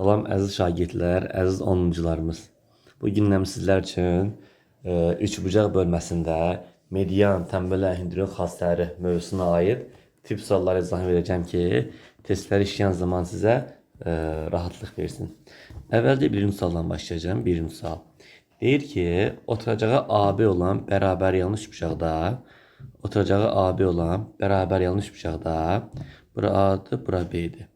Salam əziz şagirdlər, əziz 10-cularımız. Bu gündən sizlər üçün üçbucaq bölməsində median, tənbəl hündürlük xassələri mövzusuna aid tip sualları izah verəcəm ki, testləri işləyən zaman sizə rahatlıq versin. Əvvəlcə birinci sualdan başlayacağım. Birinci sual. Deyir ki, oturacağı AB olan bərabər yanlış bucaqda, bura A'dır, bura B'dir.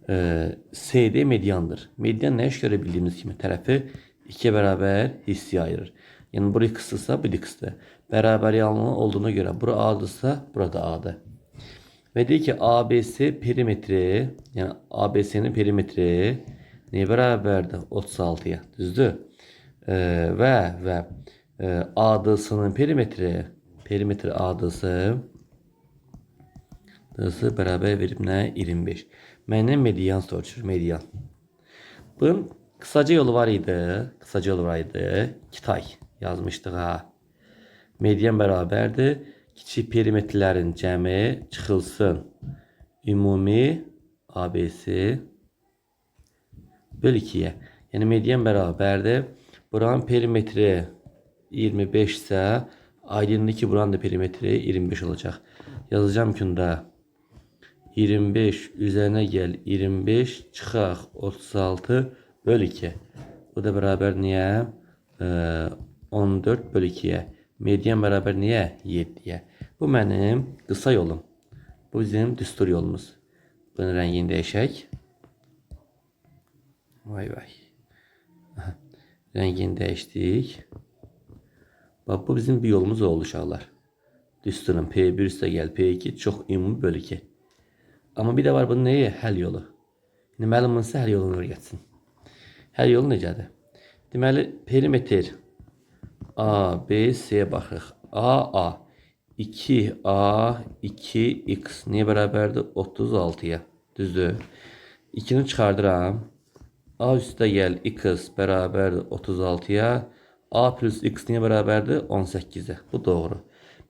CD mediandır. Median nə iş görə bildiyimiz kimi tərəfi ikiyə bərabər hissəyə ayırır. Yəni bura x-dırsa, bu x-dir. Bərabər yanlı olduğuna görə bura A-dırsa, burada A-dır. Və deyir ki, ABC perimetri, yəni ABC'nin perimetri nəyə bərabərdir? 36-ya. Düzdür? Və AD'sının perimetri AD'sı bərabər verib nə? 25. Məndən median soruşur, median. Bunun kısaca yolu var idi. Kitay yazmışdıq ha. Median bərabərdir. Kiçik perimetrlərin cəmi çıxılsın. Ümumi ABC böl 2-yə. Yəni median bərabərdir. Buranın perimetri 25 isə aydındır ki, buranın da perimetri 25 olacaq. Yazacağım ki, 25 üzerine gel 25 çıxaq 36 böl 2. Bu da bərabər niyə? 14 böl 2'ye. Median bərabər niyə? 7'ye. Bu mənim qısa yolum. Bu bizim düstur yolumuz. Bunun rəngini dəyişək. Vay. Rəngini dəyişdik. Bak bu bizim bir yolumuz oldu uşaqlar. Düsturun P1 üstə gəl P2 çox ümumi böl 2. Ama bir de var bunun neyi? Həll yolu. Yəni məlumun isə həll yolunu öyrətsin. Həll yolu necədir? Deməli, perimetr A, B, C-yə baxırıq. A, 2A, 2X niyə bərabərdir? 36'ya. Düzdür? 2'ni çıxardıram. A üstə gəl X bərabərdir 36'ya. A plus X niyə bərabərdir? 18'e. Bu doğru.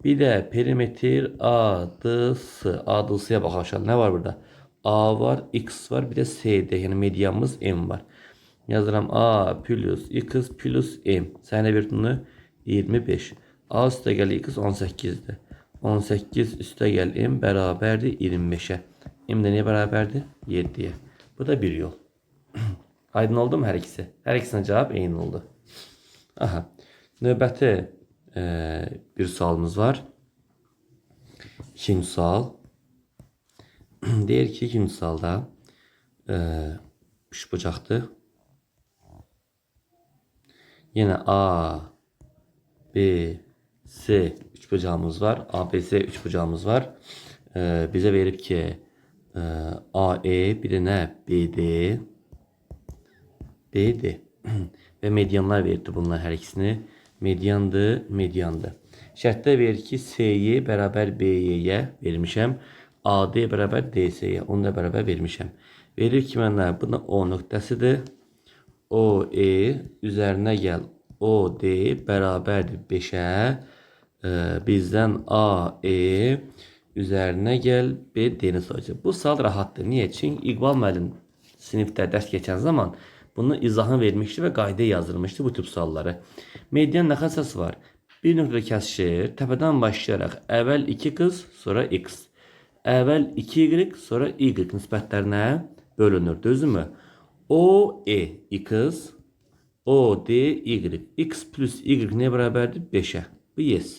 Bir de perimetr AD'sıya baxaq. Ne var burada? A var, X var, bir de CD. Yani medianımız M var. Yazıram A plus X plus M. Sənə bir bunu 25. A üstə gəl X 18'dir. 18 üstə gəl M bərabərdir 25'e. M de neye bərabərdir? 7'ye. Bu da bir yol. Aydın oldu mu hər ikisi? Hər ikisinin cavab eyni oldu. Aha. Növbəti bir sualımız var. İkinci sual. Deyir ki, ikinci sualda üçbucaqdır. Yine A, B, C üçbucağımız var. A, B, C üçbucağımız var. Bize verip ki A, E bir de ne? B, D. Ve medianlar verdi bunlar her ikisini. Mediandı. Şərtdə verir ki, C'yi bərabər BY-yə vermişəm. AD bərabər DC-yə. Onu da bərabər vermişəm. Verir ki, mənə buna O nöqtəsidir. OE üzərinə gəl. OD bərabərdir 5'ə. Bizdən AE üzərinə gəl BD-ni soracaq. Bu sual rahatdır. Niyə? Çünki İqbal müəllim sinifdə dərs keçən zaman bunu izahını vermişti ve qayda yazılmıştı bu tip sualları. Median nə xassası var? Bir nöqtədə kəsişir. Təpədən başlayaraq əvvəl 2 qız, sonra x. Əvvəl 2y, sonra y nisbətlərinə bölünür. Düzdürmü? OE x, OD y. X plus y nəyə bərabərdir? 5'ə. Bu yes.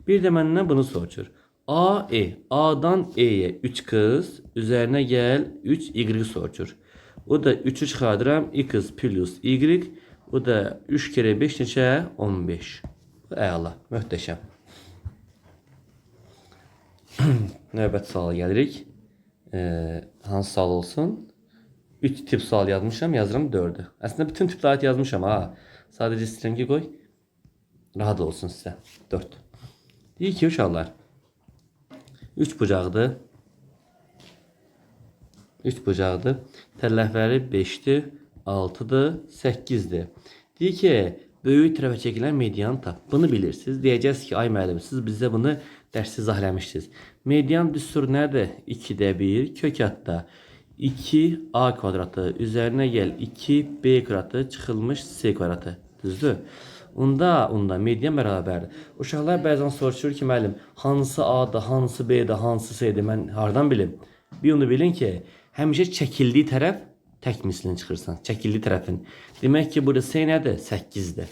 Bir də məndən bunu soruşur. AE, A'dan E'ye 3 qız, üzərinə gəl 3 y soruşur. O da 3'ü çıxardıram. X plus y. O da 3 kere 5 neçə? 15. Əla. Möhtəşəm. Növbəti suala gəlirik. Hansı sual olsun? 3 tip sual yazmışam. Yazıram 4'ü. Əslində bütün tipləri yazmışam ha. Sadəcə istəyirəm ki, qoy. Rahat olsun sizə. 4. Deyir ki, uşaqlar. 3 bucaqdır. Tərəfləri 5'dir, 6'dır, 8'dir. Deyir ki, böyük tərəfə çəkilən medianı tap. Bunu bilirsiniz. Deyəcəksiniz ki, ay müəllim, siz bizə bunu dərs izah eləmişsiniz. Median düsturu nədir? 2'də 1, kök hatta 2a kvadratı üzerine gel 2b kvadratı çıxılmış c kvadratı. Düzdür? Onda median bərabərdir. Uşaqlar bəzən soruşur ki, müəllim, hansı a-dır, hansı b-dir, hansı c-dir? Mən hardan bilim? Bir onu bilin ki, həmişə çəkildiyi tərəf tək mislini çıxırsan. Çəkildiyi tərəfin. Demək ki, burada c nədir? 8-dir.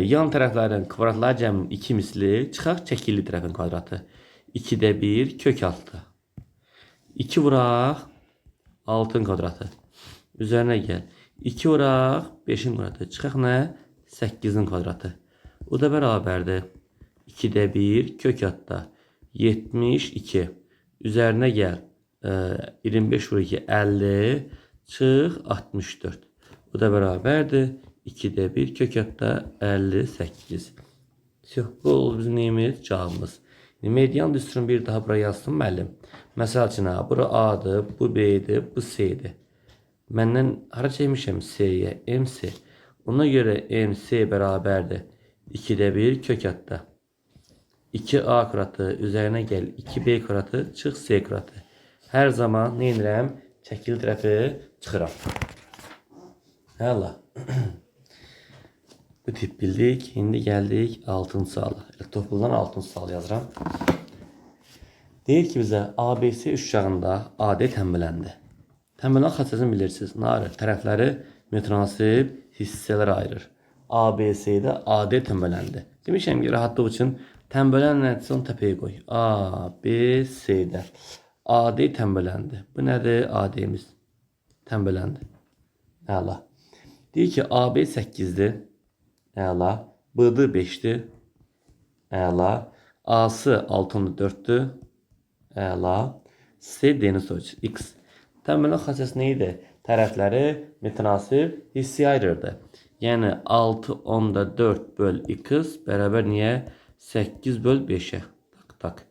Yan tərəflərin kvadratlar cəmi 2 misli çıxaq çəkildiyi tərəfin kvadratı. 2-də 1 kök 6. 2 vuraq 6'ın kvadratı. Üzerine gel. 2 vuraq 5'in kvadratı. Çıxaq nə? 8'in kvadratı. O da bərabərdir. 2'də 1 kök hatta 72. Üzerine gel. 25 vur 2 50. Çıx 64. O da bərabərdir. 2'də 1 kök hatta 58. Bu oldu bizim neyimiz? Cavabımız. Median düsturun bir daha buraya yazsın müəllim. Məsəl üçün, bura A'dır, bu B'dir, bu C'dir. Məndən hara çəkmişəm C'yə? MC. Ona görə MC bərabərdir. 2'də 1 kök hatta. 2A kvadratı üzerine gel. 2B kvadratı çıx C kvadratı. Hər zaman nə edirəm? Çəkili tərəfi çıxıram. Həlla. Bu tip bildik. Şimdi geldik 6. suala. Topludan 6. sual yazıram. Deyir ki bizə ABC üçgağında AD tənbələndi. Tənbələn xassəsini bilirsiniz. Narı tərəfləri mütənasib hissələrə ayırır. ABC'də AD tənbələndi. Demişəm ki, rahatlıq üçün tənbələn nəticəsini onu təpəyə qoy. ABC'də AD tənbələndi. Bu nədir? AD'miz tənbələndi. Əla. Deyir ki AB 8'dir. Əla. B'dı 5'dir. Əla. A'sı 6'dır. Əla. C D'ni soruyor. X. Tənbəlin xassəsi nə idi? Tərəfləri mütənasib hissəyə ayırırdı. Yəni 6/4 böl x bərabər niyə? 8 böl 5'e. Tak.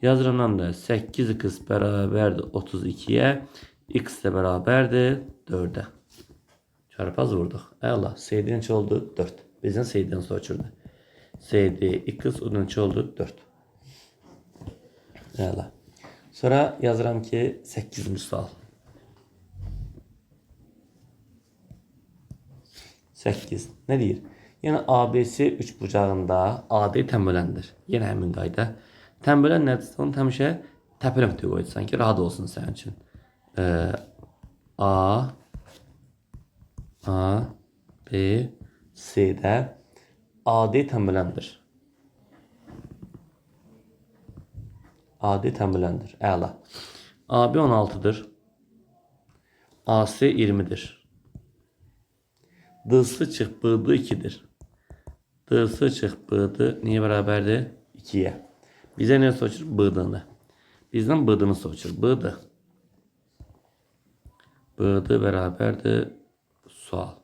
Yazıramdan da 8x bərabərdir 32'ye. X də bərabərdir 4'e. Çarpaz vurduq. Əla. CD neçə oldu? 4. Bizdən CD-ni soruyordu. CD x o neçə oldu? 4. Əla. Sonra yazıram ki 8. sual. 8. Nə deyir? Yəni ABC üçbucağında AD tənbələndir. Yenə həmin qayda. Tənbələn nədir? Onu həmişə təpə nöqtəyə qoyursan ki, rahat olsun sənin üçün. B, C'də AD tənbələndir. AD tənbələndir. Əla. AB 16'dır. AC 20'dir. D'sı çıx B'dı 2'dir. D'sı çıx B'dı niyə bərabərdir? 2'ye. Bizə nə soruyor? B'dını. Bizdən B'dını soruyor. B'dı. B'dı bərabərdir sual.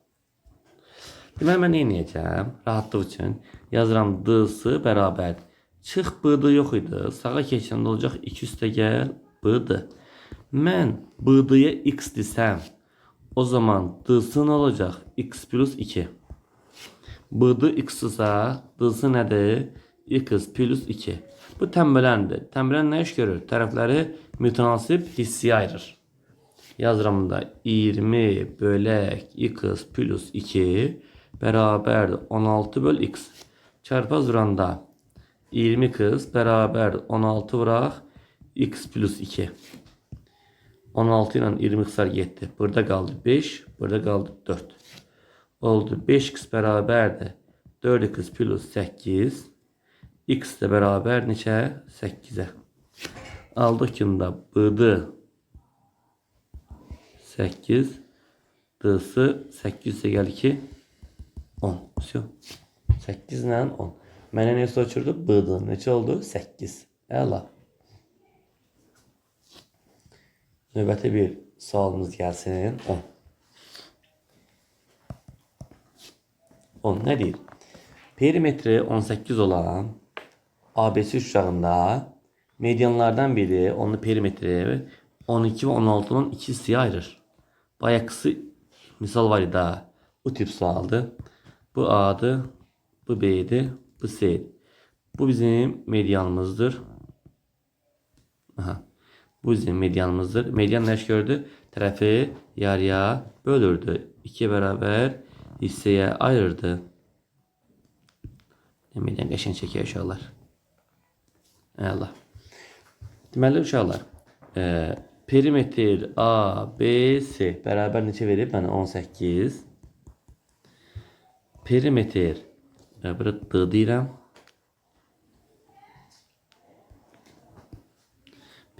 Deməli mən nə edəcəm? Rahatlıq üçün yazıram D'sı bərabərdir. Çıx B'dı yox idi. Sağa keçəndə olacaq 2 üstə gəl B'dı. Mən B'dıya x desəm, o zaman D'sı nə olacaq? X plus 2. B'dı x-ısa, D'sı nədir? X plus 2. Bu tənbələndir. Tənbələn nə iş görür? Tərəfləri mütənasib hissəyə ayırır. Yazıram da 20 bölək x plus 2 bərabərdir 16 böl x. Çarpaz vuranda 20 kız bərabərdir 16 vuraq x plus 2. 16 ilə 20 qısar getdi. Burada qaldı 5, burada qaldı 4. Oldu 5x bərabərdir 4x plus 8. X də bərabər neçə? 8'e. Aldıq ki, B'dı 8. D'sı 8 ise geldi ki 10. 8 ilə 10. Mənə nə soruyordu? B'dı. Neçə oldu? 8. Əla. Növbəti bir sualımız gəlsin. 10. 10 nə deyir? Perimetri 18 olan ABC üçgağında medianlardan biri onun perimetri 12 ve 16'nın iki hissəyə ayırır. Bayaqısı misal var idi. Bu tip sualdı. Bu A'dı, bu B'di, bu C'di. Bu bizim medianımızdır. Aha. Bu bizim medianımızdır. Median nə iş gördü? Tərəfi yarıya bölürdü. 2 bərabər hissəyə ayırdı. Median qəşəng çəkir uşaqlar. Əla. Deməli uşaqlar, perimetr ABC bərabər neçə verib? Mənə 18. Perimetr, burada D deyirəm.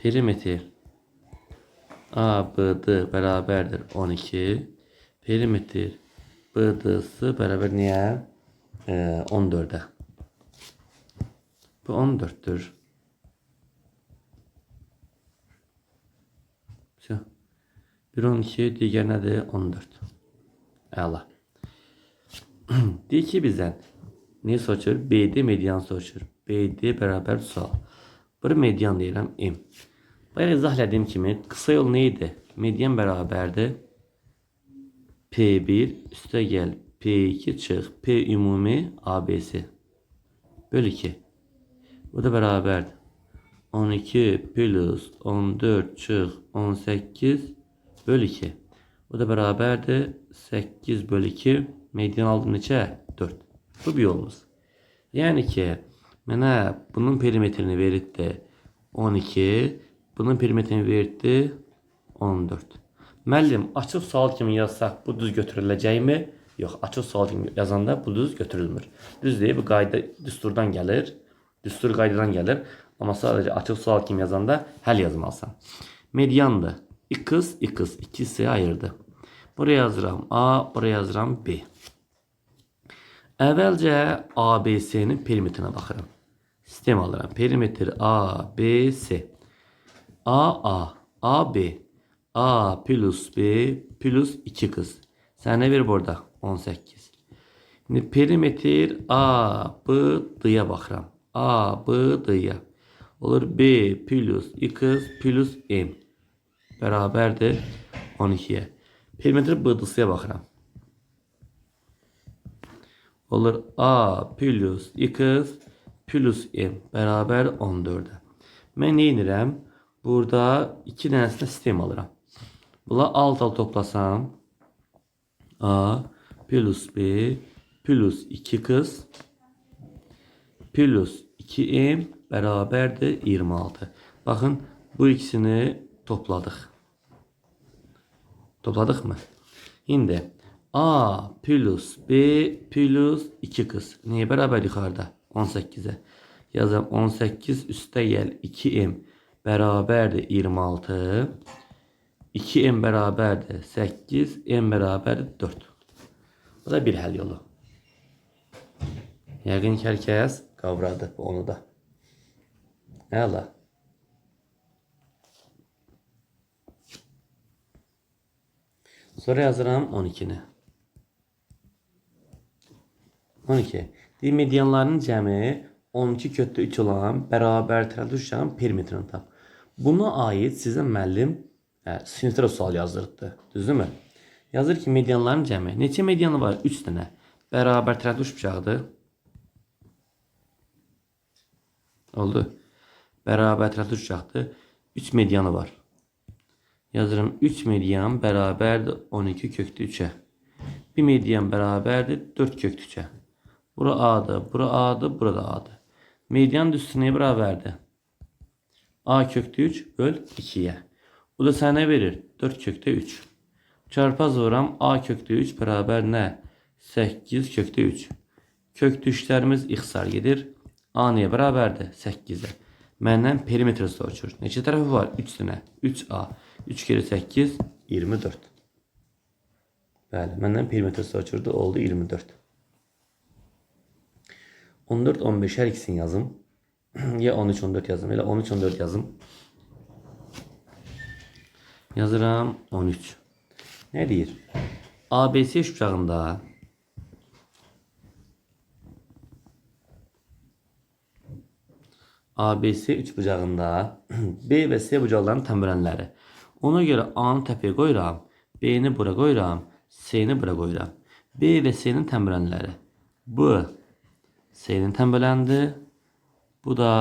Perimetr ABD bərabərdir 12. Perimetr BD'si bərabər niyə? 14'e. Bu 14'tür. 1 12 digər nədir? 14. Əla. Deyir ki bizdən ne soruşur? BD median soruşur. BD bərabər sual. Bunu median deyirəm M. Bayaq izah etdiyim kimi qısa yol neydi? Median bərabərdir P1 üstə gəl P2 çıx P ümumi ABC bölü 2. Bu da bərabərdir 12 plus 14 çıx 18 bölü 2. Bu da bərabərdir 8 bölü 2. Median aldım neçə? 4. Bu bir yolumuz. Yəni ki mənə bunun perimetrini verirdi 12. Bunun perimetrini verirdi 14. Müəllim açıq sual kimi yazsaq bu düz götürüləcəkmi? Yox, açıq sual kimi yazanda bu düz götürülmür. Düz deyil, bu qayda düsturdan gəlir. Düstur qaydadan gəlir. Amma sadəcə açıq sual kimi yazanda həll yazmalısan. Mediandır. X, X. 2 hissəyə ayırdı. Buraya yazıram A, buraya yazıram B. Əvvəlcə ABC'nin perimetrinə baxıram. Sistem alıram. Perimetr ABC. AB. A plus B plus 2 kız. Sen ne ver burada? 18. Şimdi perimetr A, B, D'ya baxıram. A, B, D'ya. Olur B plus 2 plus M. Bərabərdir 12'ye. Perimetr B-D'ya baxıram. Olur A plus 2 plus M bərabər 14'e. Mən nə edirəm? Burada 2 dənəsinə sistem alıram. Bula alt toplasam A plus B plus 2 kız plus 2M bərabərdir 26. Baxın bu ikisini topladıq. Topladıq mı? İndi A plus B plus 2 kız. Neye bərabər yuxarıda? 18'e. Yazam 18 üstə gəl 2M bərabərdir 26. 2M bərabərdir 8, M bərabərdir 4. Bu da bir həll yolu. Yəqin ki hər kəs qavradı onu da. Əla. Sonra yazıram 12'ni. 12. Medianların cəmi 12 kötü 3 olan bərabər tərəfli uşağın perimetrini tap. Buna ait sizə müəllim sinifdə sual yazdırdı. Düzdürmü? Yazır ki medianların cəmi. Neçə medianı var? 3 dənə. Bərabər tərəfli üç bucaqdır. Oldu. Bərabər tərəfli üç bucaqdır. 3 medianı var. Yazırım 3 median bərabərdir 12 köklü 3'e. Bir median bərabərdir 4 köklü 3'e. Bura A'dır, bura A'dır, burada A'dır. Median üstüne bərabərdir. A köklü 3 böl 2'ye. Bu da sənə verir 4 kökdə 3. Çarpaz vuram A köklü 3 bərabər nə? 8 köklü 3. Köklü 3'lərimiz ixtisar gedir. A nəyə bərabərdir? 8'e. Məndən perimetr soruşur. Neçə tərəfi var? 3 dənə. 3A. 3 kere 8 24. Bəli, məndən perimetr soruşurdu. Oldu 24. 14 15 hər ikisini yazım. Ya 13 14 yazım. Elə 13 14 yazım. Yazıram 13. Ne deyir? ABC üçbucağında ABC üçbucağında B və C bucaqlarının təmrənləri. Ona görə A'nı təpəyə qoyuram, B'ni bura qoyuram, C'ni bura qoyuram. B və C'nin təmrənləri. Bu C'nin təmrəndir. Bu da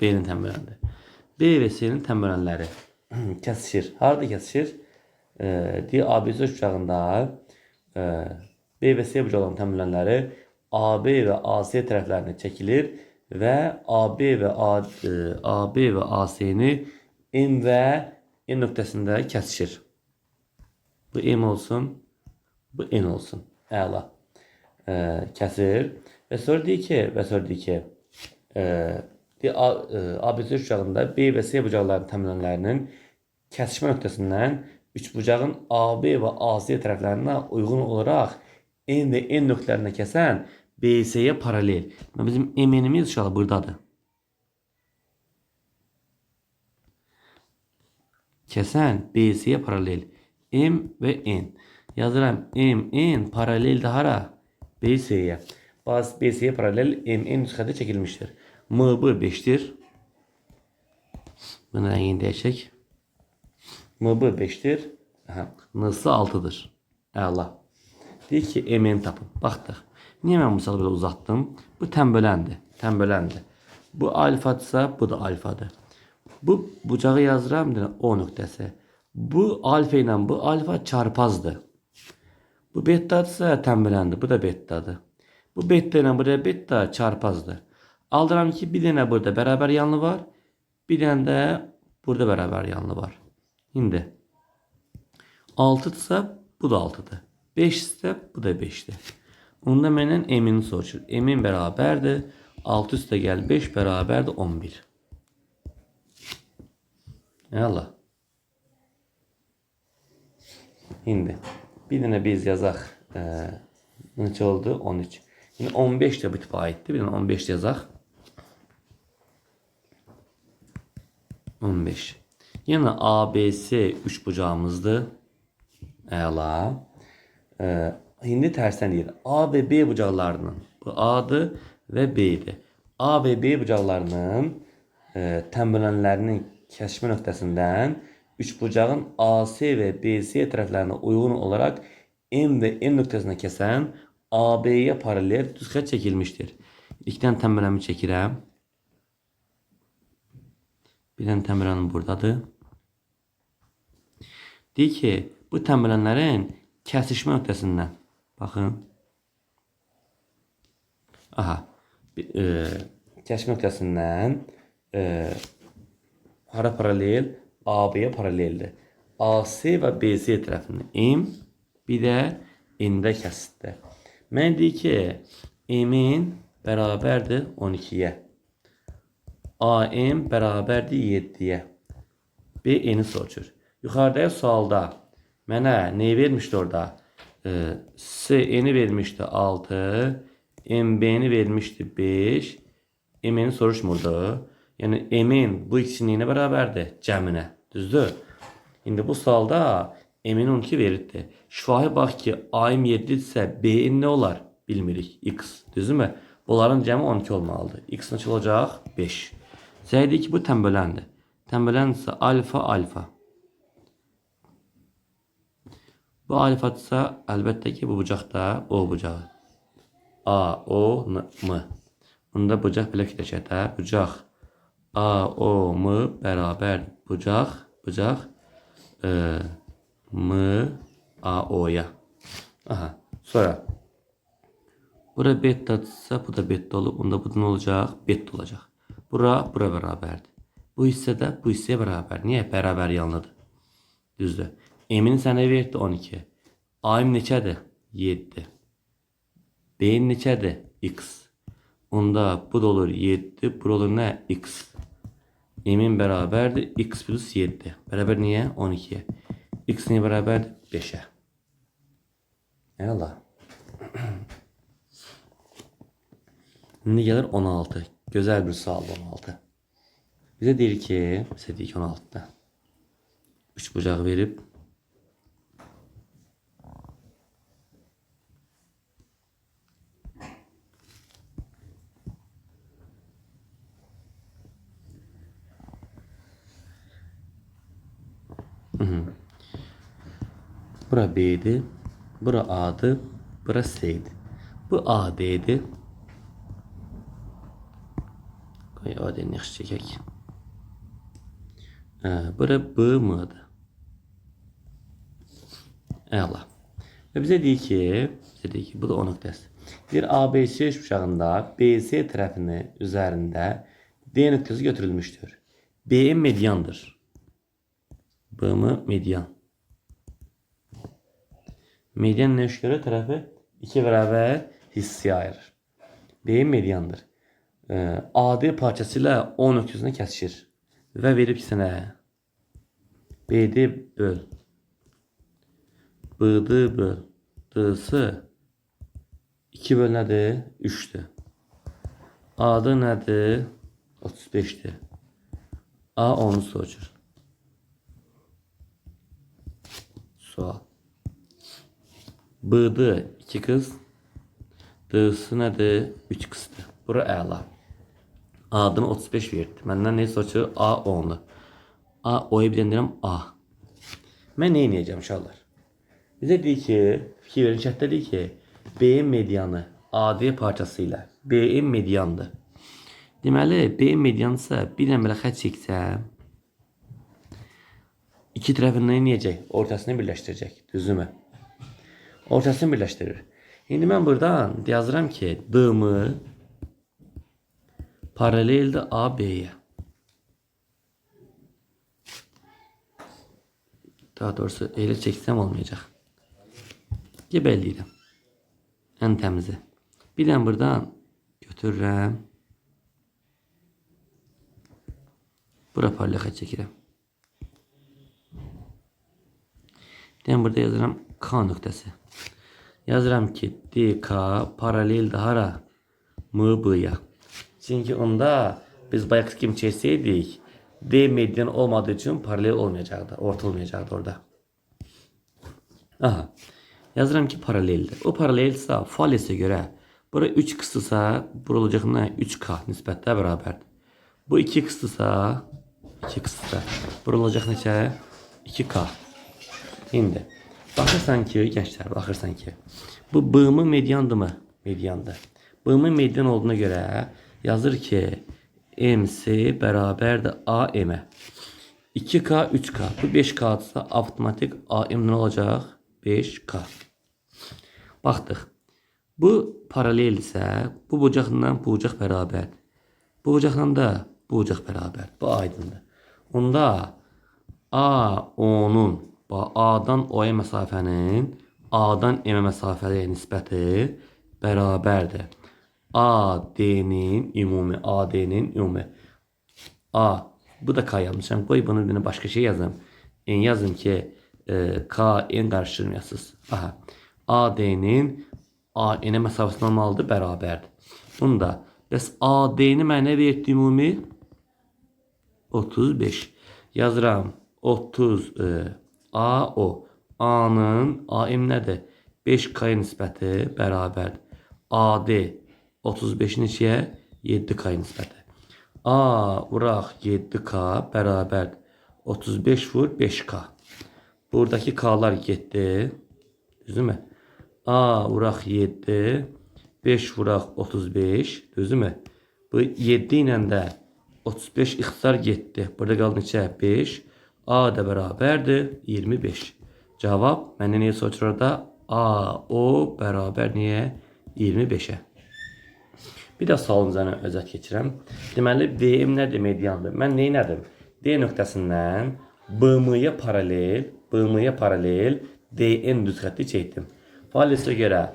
B'nin tənbələndi. B və C-nin tənbələnləri kəsişir. Harada kəsişir? ABC uçağında B və C bucaqlarının tənbələnləri AB və AC tərəflərinə çəkilir və AB və AC-ni M və N nöqtəsində kəsişir. Bu M olsun, bu N olsun. Əla. Kəsir. Və sonra deyir ki, ABC uçağında B və C bucaqlarının tənbələnlərinin kəsişmə nöqtəsindən üçbucağın AB və AC tərəflərinə uyğun olaraq N və N nöqtələrinə kəsən BC-yə paralel. Bizim MN-imiz uşağı buradadır. Kəsən BC-yə paralel M və N. Yazıram MN paraleldir hara? BC-yə. BC-yə paralel MN nüsxədə çəkilmişdir. MB 5'dir. Bunu rəngini dəyişək. MB 5'dir. N'sı 6'dır. Əla. Deyir ki, MN tapın. Baxdıq. Niyə mən bu salı belə uzatdım? Bu tənbələndir. Bu alfadırsa, bu da alfadır. Bu bucağı yazıram O nöqtəsi. Bu alfa ilə bu alfa çarpazdır. Bu betadırsa tənbələndi. Bu da betadır. Bu beta ilə buraya beta çarpazdır. Aldıram ki, bir dənə burada bərabər yanlı var. Bir dənə də burada bərabər yanlı var. İndi 6'dırsa bu da 6'dır. 5'sə bu da 5'dir. Onda məndən M-ini soruşur. M-in bərabərdir. 6 üstə gəl 5 bərabərdir 11. Əla. İndi bir dənə biz yazaq. Neçə oldu? 13. Yine 15 də bu tipə aiddir. Bir dənə 15 yazaq. 15. Yine ABC üçbucağımızdır. Əla. İndi tərsən deyir. A və B bucaqlarının, bu A'dır və B'dir. A və B bucaqlarının tənbələnlərinin kəsişmə nöqtəsindən üçbucağın AC və BC tərəflərinə uyğun olaraq M və N nöqtəsində kəsən AB-yə paralel düz xətt çəkilmişdir. İki dənə tənbələnmi çəkirəm. Bir dənə tənbələnim buradadır. Deyir ki, bu tənbələnlərin kəsişmə nöqtəsindən, baxın. Aha, kəsişmə nöqtəsindən hara paralel? AB-yə paraleldir. AC və BC tərəfini M, bir də N-də kəsitdir. Mən deyir ki, M-in bərabərdir 12-yə. AM bərabərdir 7-yə. B N-i soruşur. Yuxarıdakı sualda mənə neyi vermişdi orada? C-ni vermişdi 6, MB-ni vermişdi 5, M-ni soruşmurdu. Yəni M-in bu ikisi neyinə bərabərdir? Cəminə. Düzdür? İndi bu sualda M-in 12 verirdi. Şifahi bax ki, A-im 7-dirsə B-in nə olar? Bilmirik. X. Düzdürmü? Bunların cəmi 12 olmalıdır. X neçə olacaq? 5. Zəydik ki, bu tənbələndir. Tənbələn isə alfa, alfa. Bu alfadırsa, əlbəttə ki, bu bucaqda O bucağı. A, O, M. Bunda bucaq belə fikirləşək. Bucaq A, O, M bərabər bucaq M, A, O-ya. Aha. Sonra bura betadırsa, bu da beta olur. Bunda bu da nə olacaq? Beta olacaq. Bura bərabərdir. Bu hissə də bu hissəyə bərabər. Niyə? Bərabər yanlıdır. Düzdür. M-in sənə verdi 12. A-im neçədir? 7. B-in neçədir? X. Onda bu da olur 7. Bu olur nə? X. M-in bərabərdir. X plus 7. Bərabər niyə? 12'ye. X niyə bərabərdir? 5'e. Əla. İndi gəlir 16. Gözəl bir sual 16. Bizə deyir ki, 16'da 3 bucaq verib bura B'dir, bura A'dır, bura C'dir. Bu AD'dir. ifadəni yaxşı çəkək. Bura B mıdır? Əla. Və bizə deyir ki, bu da o nöqtəsi. Bir ABC üçbucağında BC tərəfinin üzərində D nöqtəsi götürülmüşdür. B mediandır. B median. Median nə işə görə tərəfi 2 bərabər hissəyə ayırır. B mediandır. AD parçası ilə O nöqtəsini kəsişir və verib ki sənə BD böl BD böl D'sı 2 böl nədir? 3'dür. AD nədir? 35'dir. A 10'u soruşur. Sual. B'dı 2 qız. D'sı nədir? 3 qızdır. Bura əla. A'dını 35 verdi. Məndən ne soruşur? A 10'u. A O'yu biləndirəm A. Mən nə edəcəm uşaqlar? Bizə deyir ki, fikir verin, şərtdə deyir ki, B medianı AD parçası ilə B mediandır. Deməli, B medianısa bir dənə belə xət çəksəm, iki tərəfindən nə edəcək? Ortasını birləşdirəcək. Düzdürmü? Ortasını birləşdirir. İndi mən buradan yazıram ki, D-mı paraleldir AB-yə. Daha doğrusu elə çəksəm olmayacaq. Gebelliyirəm. Ən təmizi. Bir dənə buradan götürürəm. Bura paralel xət çəkirəm. Bir dənə burada yazıram K nöqtəsi. Yazıram ki, DK paraleldir hara? MB-yə. Çünki onda biz bayaq kimi çəksəydik, D median olmadığı için paralel olmayacaqdı. Orta olmayacaqdı orada. Aha. Yazıram ki paraleldir. O paralelsə falesə görə bura 3 qısısa bura olacaq nə? 3K nisbətdə bərabərdir. Bu 2 qısısa bura olacaq neçə? 2K. İndi baxırsan ki, gençlər, baxırsan ki, bu B-mi mediandır mı? Mediandır. B-mi median olduğuna görə yazır ki MC bərabərdir AM-ə. 2K, 3K. Bu 5K-dırsa avtomatik AM nə olacaq? 5K. Baxdıq. Bu paraleldirsə, bu bucaqla bu bucaq bərabərdir. Bu bucaqla da bu bucaq bərabərdir. Bu aydındır. Onda A10'un A'dan O'ya məsafənin A'dan M'ə məsafəyə nisbəti bərabərdir. AD'nin ümumi. A. Bu da K yazmışam. Qoy bunu bir başqa şey yazım. Yazım ki K, N qarışdırmayasınız. Aha. AD'nin AN'ə məsafəsi normaldır, bərabərdir. Bunda bəs AD'ni mənə verdi ümumi 35. Yazıram 30 AO. A'nın AM nədir? 5K nisbəti bərabərdir. AD 35'in içiyə 7K nisbəti. A vuraq 7K bərabərdir. 35 vur 5K. Buradaki K'lar getdi. Düzdürmü? A vuraq 7. 5 vuraq 35. Düzdürmü? Bu 7 ilə də 35 ixtisar getdi. Burada qaldı neçə? 5. A da bərabərdir 25. Cavab məndən niyə soruşur orada? A, O bərabər niyə? 25'ə. Bir də sualımızdan özət keçirəm. Deməli, VM nədir? Mediandır. Mən neyi nədim? D nöqtəsindən BM-yə paralel DN düz xətti çəkdim. Falesə görə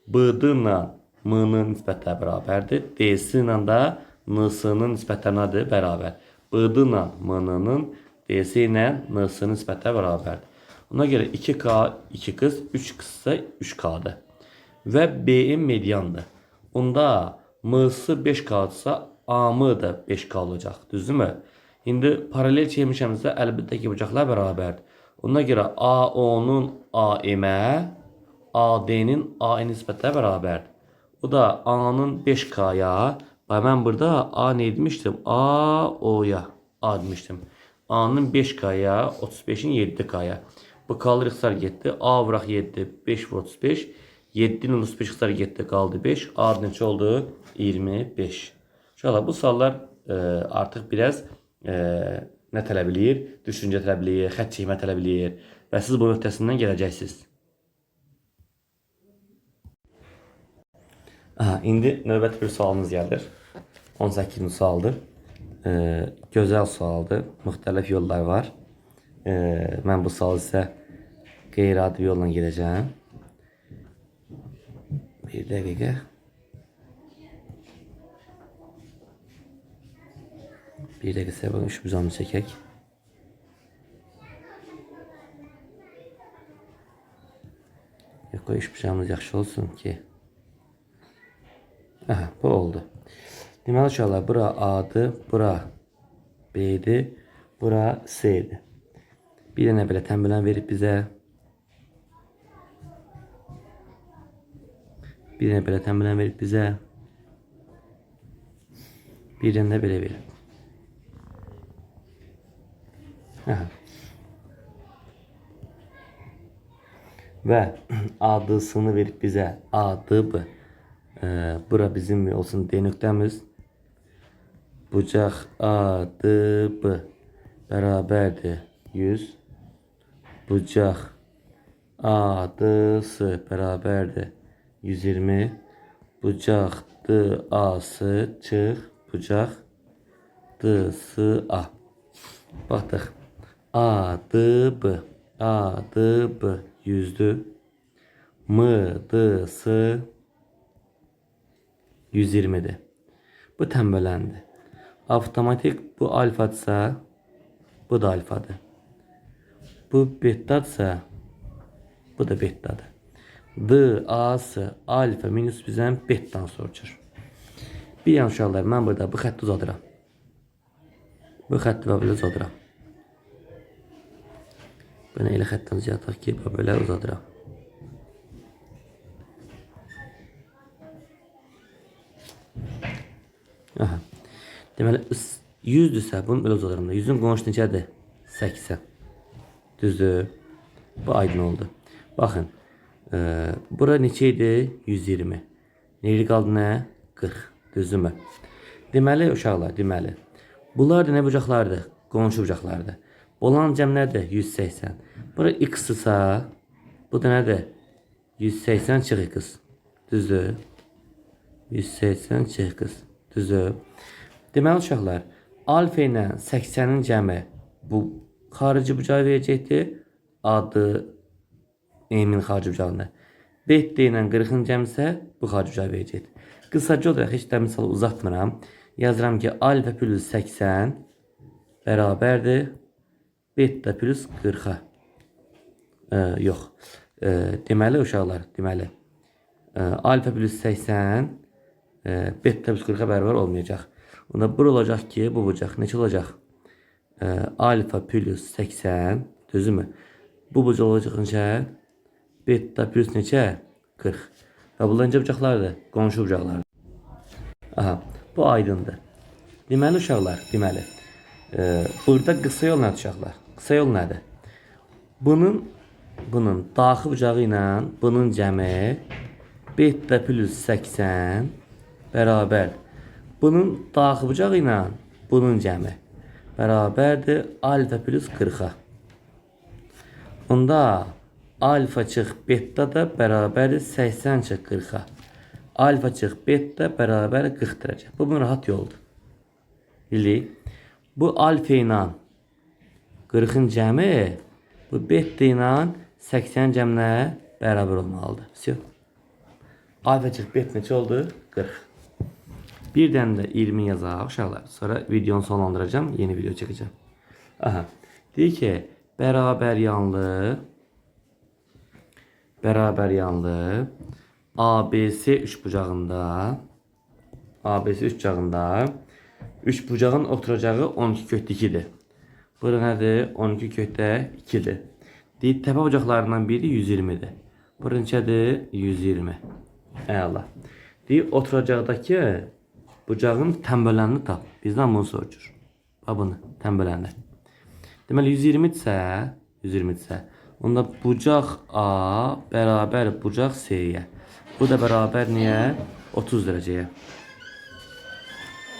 BD ilə M-nın nisbətləri bərabərdir. D-si ilə də N-sının nisbətləri bərabər. BD ilə M-nın D-si ilə N-sının nisbətləri bərabərdir. Ona görə 2K 2 qız, 3 qızsa 3K'dır. Və BM mediandır. Onda M-sı 5K'dırsa A-mı da 5K olacaq. Düzdürmü? İndi paralel çəkmişəmizdə əlbəttə ki, bucaqlar bərabərdir. Ona görə AO-nun AM-ə, AD-nin A-nin nisbətləri bərabərdir. O da A-nın 5K-ya, mən burada A nə etmişdim? AO-ya A demişdim. A-nın 5K-ya, 35'in 7K-ya. Bu kalır ixtisar getdi. A vuraq 7, 5 vur 35. 7'nin 35 ixtisar getdi, qaldı 5. A neçə oldu? 25. İnşallah bu suallar artıq biraz nə tələb eləyir? Düşüncə tələb eləyir, xətt çəkmə tələb eləyir və siz bu öhdəsindən gələcəksiniz. İndi növbəti bir sualımız gəlir. 18-ci sualdır. Gözəl sualdır. Müxtəlif yollar var. Mən bu sualı sizə qeyri-adi yolla gedəcəm. Bir dəqiqə. Bir dəqiqə səbəb üç bucağını çəkək. Yox, üç bucağımız yaxşı olsun ki. Bu oldu. Deməli uşaqlar, bura A-dır, bura B-dir, bura C-dir. Bir dənə belə tənbələn verib bizə. Bir dənə belə tənbələn verib bizə. Bir dənə də belə verib. Və adısını verib bizə. Adı B. Bura bizim olsun D nöqtəmiz. Bucaq adı B bərabərdir 100. Bucaq adısı bərabərdir 120. Bucaq D-ası çıx. Bucaq D-sı A. Baxdıq. Adı B. Adı B 100'dür. M-dısı 120'dir. Bu tənbələndi. Avtomatik bu alfadsa, bu da alfadır. Bu betadsa, bu da betadır. D-ası alfa minus bizdən betdan soruşur. Bir yan uşaqlar, mən burada bu xətti uzadıram. Bu xətti və belə uzadıram. Bunu elə xətdən uzadaq ki, belə uzadıram. Deməli, 100'dürsə, bunu belə uzadıram da. 100'ün qonşu neçədir? 80. Düzdür. Bu aydın oldu. Baxın, bura neçə idi? 120. Neyli qaldı nə? 40. Düzdürmü? Deməli, uşaqlar, deməli. Bunlar da nə bucaqlardır? Qonşu bucaqlardır. Olan cəm nədir? 180. Bura x-ısa, bu da nədir? 180 çıx x. Düzdür. 180 çıx x. Düzdür. Deməli uşaqlar, alfa ilə 80'in cəmi bu xarici bucağı verəcəkdir. Adı emin xarici bucağını. Beta ilə 40'ın cəmi isə bu xarici bucağı verəcəkdir. Qısaca olaraq heç də misalı uzatmıram. Yazıram ki, alfa plus 80 bərabərdir beta plus 40'a. Yox. Deməli uşaqlar, deməli alfa plus 80 beta plus 40'a bərabər olmayacaq. Onda bu olacaq ki, bu bucaq neçə olacaq? Alfa plus 80, düzdürmü? Bu bucaq olacaq neçə? Beta plus neçə? 40. Və bunlar necə bucaqlardır? Qonşu bucaqlardır. Bu aydındır. Deməli uşaqlar, deməli. Burada qısa yol nədir uşaqlar? Qısa yol nədir? Bunun daxil bucağı ilə bunun cəmi beta plus 80 bərabər. Bunun daxil bucağı ilə bunun cəmi bərabərdir alfa plus 40'a. Onda alfa çıx beta da bərabərdir 80 çıx 40'a. Alfa çıx beta bərabər 40 dərəcə. Bu bunun rahat yoldur. Bilik. Bu alfa ilə 40'ın cəmi bu beta ilə 80 cəminə bərabər olmalıdır. Все. Alfa çıx beta neçə oldu? 40. Bir dənə də 20 yazaq uşaqlar. Sonra videonu sonlandıracağım. Yeni video çəkəcəm. Deyir ki, bərabər yanlı ABC üçbucağında üçbucağın oturacağı 12 kökdə 2'dir. Bura nədir? 12 kökdə 2'dir. Deyir, təpə bucaqlarından biri 120'dir. Bura neçədir? 120. Əla. Deyir, oturacaqdakı bucağın tənbələnini tap. Bizdən bunu soruşur. Bunu tənbələnini. Deməli 120'dirsə, onda bucaq A bərabər bucaq C-yə. Bu da bərabər niyə? 30 dərəcəyə.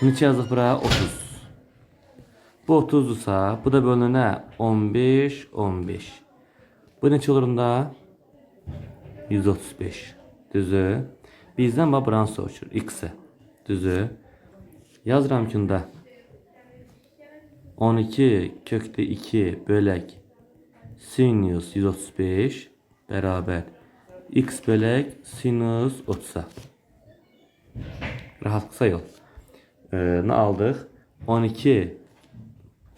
Neçə yazdıq bura? 30. Bu 30'dursa bu da bölünür 15, 15. Bu neçə olur onda? 135. Düzü. Bizdən bax buranı soruşur. X-i. Düzü. Yazıram ki onda 12 kökdə 2 bölək sinus 135 beraber x bölək sinus 30'a. Rahat kısa yol. Ne aldık? 12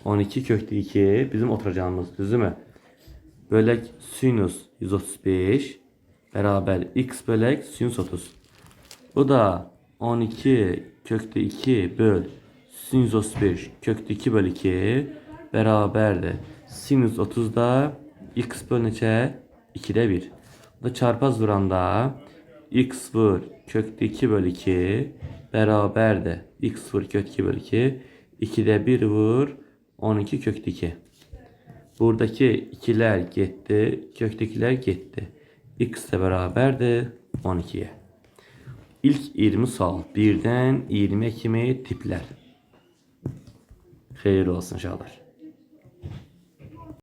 kökdə 2 bizim oturacağımız düzü mü? Bölək sinus 135 beraber x bölək sinus 30. Bu da 12 kökdə 2 böl sinüs 35 kökdə 2 bölü 2 beraberdir. Sinüs 30'da x bölü neçə? 2'də 1. Bu da çarpaz duranda x vur kökdə 2 bölü 2 beraberdir. X vur kök 2 bölü 2 2'də 1 vur 12 kökdə 2. Buradaki ikiler gitti. Köktekiler gitti. X de beraberdir 12'ye. İlk 20 sual 1'den 20'ye kimi tipler. Xeyirli olsun uşaqlar.